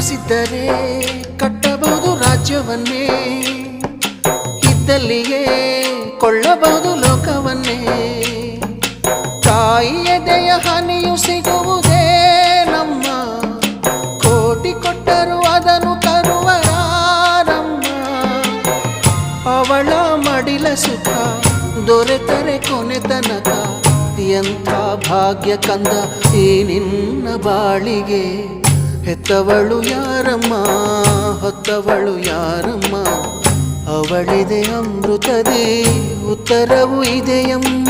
ಕಾಸಿದ್ದರೆ ಕಟ್ಟಬಹುದು ರಾಜ್ಯವನ್ನೇ, ಇದ್ದಲ್ಲಿಯೇ ಕೊಳ್ಳಬಹುದು ಲೋಕವನ್ನೇ. ತಾಯಿಯ ದಯ ಹನಿಯು ಸಿಗುವುದೇ ನಮ್ಮ, ಕೋಟಿ ಕೊಟ್ಟರು ಅದನ್ನು ತರುವ ಯಾರಮ್ಮ. ಅವಳ ಮಡಿಲ ಸುಖ ದೊರೆತರೆ ಕೊನೆ ತನಕ, ಎಂಥ ಭಾಗ್ಯ ಕಂದ ಈ ನಿನ್ನ ಬಾಳಿಗೆ. ಹೆತ್ತವಳು ಯಾರಮ್ಮ, ಹೊತ್ತವಳು ಯಾರಮ್ಮ, ಅವಳಿದೆ ಅಮೃತದೇ ಉತ್ತರವು ಇದೆಯಮ್ಮ.